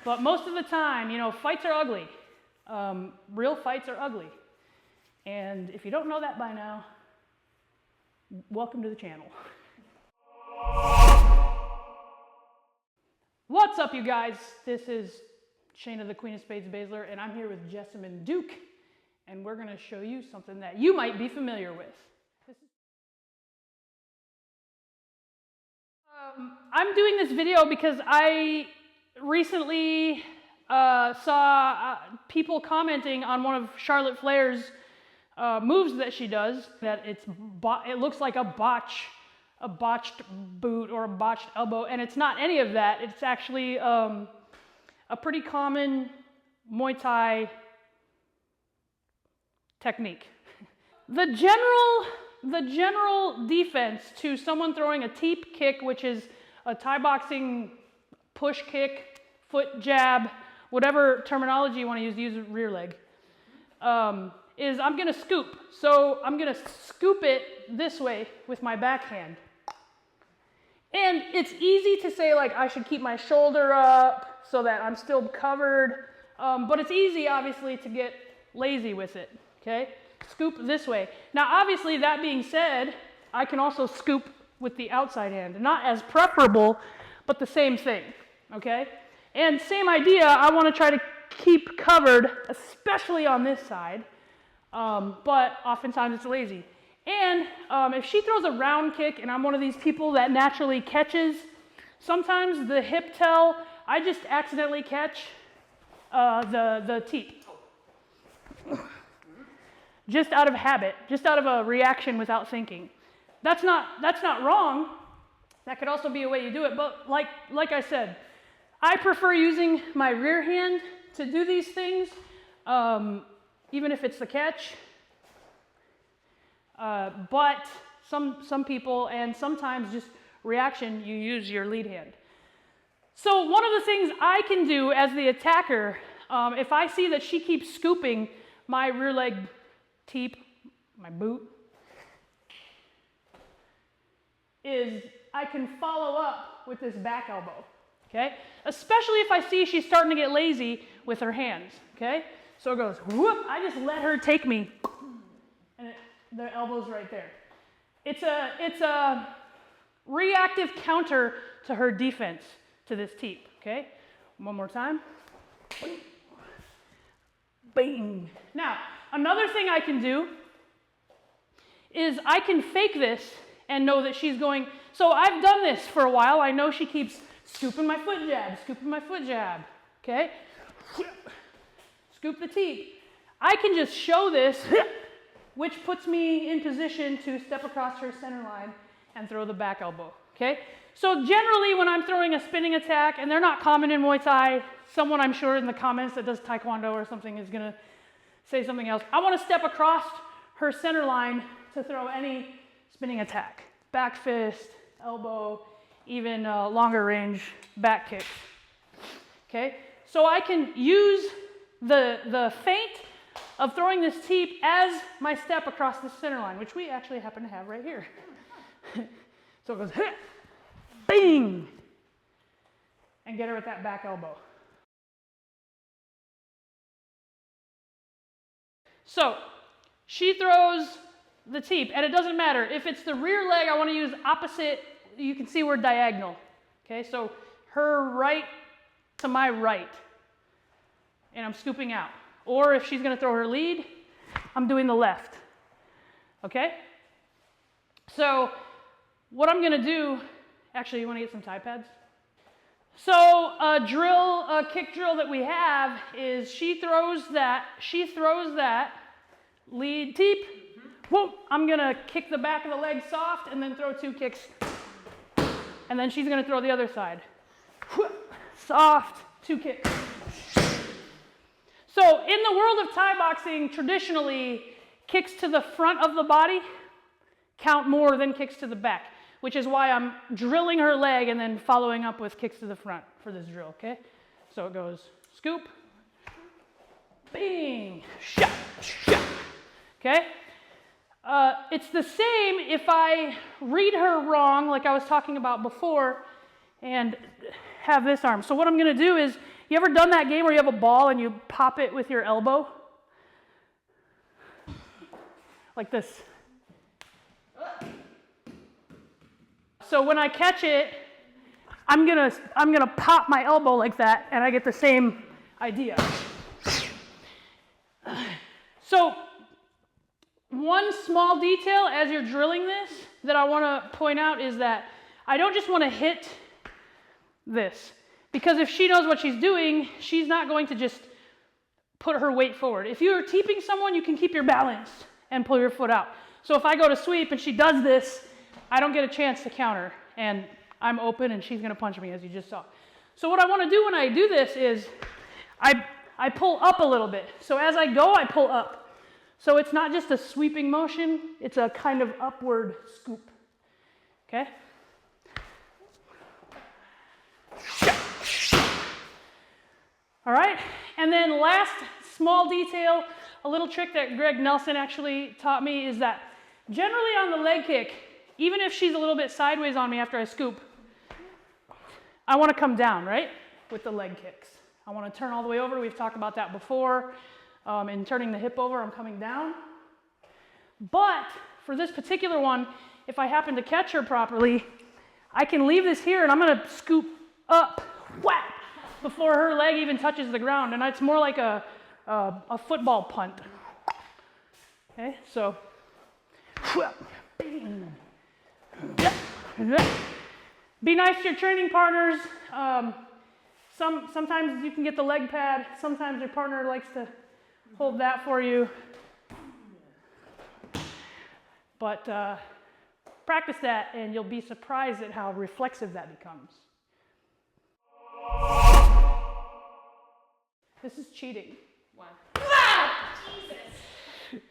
But most of the time, you know, fights are ugly. Real fights are ugly. And if you don't know that by now, welcome to the channel. What's up, you guys? This is Shayna, the Queen of Spades Baszler, and I'm here with Jessamine Duke, and we're going to show you something that you might be familiar with. I'm doing this video because I recently saw people commenting on one of Charlotte Flair's moves that she does, that it looks like a botched boot or a botched elbow, and it's not any of that. It's actually a pretty common Muay Thai technique. The general defense to someone throwing a teep kick, which is a Thai boxing push kick, foot jab, whatever terminology you want to use rear leg, is I'm going to scoop. So I'm going to scoop it this way with my backhand. And it's easy to say, like, I should keep my shoulder up so that I'm still covered, but it's easy, obviously, to get lazy with it, okay? Scoop this way. Now, obviously, that being said, I can also scoop with the outside hand. Not as preferable, but the same thing, okay? And same idea, I want to try to keep covered, especially on this side, but oftentimes it's lazy. And if she throws a round kick and I'm one of these people that naturally catches, sometimes the hip tail, I just accidentally catch the teep. Just out of habit, just out of a reaction without thinking. That's not wrong. That could also be a way you do it, but like I said, I prefer using my rear hand to do these things, even if it's the catch. But some people, and sometimes just reaction, you use your lead hand. So one of the things I can do as the attacker, if I see that she keeps scooping my rear leg teep, my boot, is I can follow up with this back elbow, okay? Especially if I see she's starting to get lazy with her hands, okay? So it goes, whoop, I just let her take me, and the elbow's right there. It's a reactive counter to her defense to this teep, okay? One more time. Bang. Now, another thing I can do is I can fake this and know that she's going, so I've done this for a while. I know she keeps scooping my foot jab, okay? Scoop the teep. I can just show this, which puts me in position to step across her center line and throw the back elbow, okay? So generally when I'm throwing a spinning attack, and they're not common in Muay Thai, someone I'm sure in the comments that does Taekwondo or something is gonna say something else. I wanna step across her center line to throw any spinning attack. Back fist, elbow, even longer range back kicks, okay? So I can use the feint of throwing this teep as my step across the center line, which we actually happen to have right here. So it goes, hit, bing, and get her at that back elbow. So she throws the teep, and it doesn't matter. If it's the rear leg, I want to use opposite. You can see we're diagonal, okay? So her right to my right, and I'm scooping out. Or if she's going to throw her lead, I'm doing the left, okay? So what I'm going to do, actually, you want to get some Thai pads? So a kick drill that we have is she throws that lead teep. Whoop, I'm going to kick the back of the leg soft and then throw 2 kicks. And then she's going to throw the other side. Whoop, soft, 2 kicks. So in the world of Thai boxing, traditionally, kicks to the front of the body count more than kicks to the back, which is why I'm drilling her leg and then following up with kicks to the front for this drill, okay? So it goes scoop, bing, shot, shot, okay? It's the same if I read her wrong, like I was talking about before, and have this arm. So what I'm going to do is You ever done that game where you have a ball and you pop it with your elbow? Like this. So when I catch it, I'm gonna pop my elbow like that, and I get the same idea. So one small detail as you're drilling this that I want to point out is that I don't just want to hit this, because if she knows what she's doing, she's not going to just put her weight forward. If you're teeping someone, you can keep your balance and pull your foot out. So if I go to sweep and she does this, I don't get a chance to counter, and I'm open and she's going to punch me, as you just saw. So what I want to do when I do this is I pull up a little bit. So as I go, I pull up. So it's not just a sweeping motion, it's a kind of upward scoop. Okay? All right, and then last small detail, a little trick that Greg Nelson actually taught me is that generally on the leg kick, even if she's a little bit sideways on me after I scoop, I want to come down, right, with the leg kicks. I want to turn all the way over. We've talked about that before. In turning the hip over, I'm coming down. But for this particular one, if I happen to catch her properly, I can leave this here and I'm going to scoop up, whack, before her leg even touches the ground. And it's more like a football punt. Okay, so be nice to your training partners. Sometimes you can get the leg pad. Sometimes your partner likes to hold that for you. But practice that and you'll be surprised at how reflexive that becomes. This is cheating. Wow. Ah, Jesus.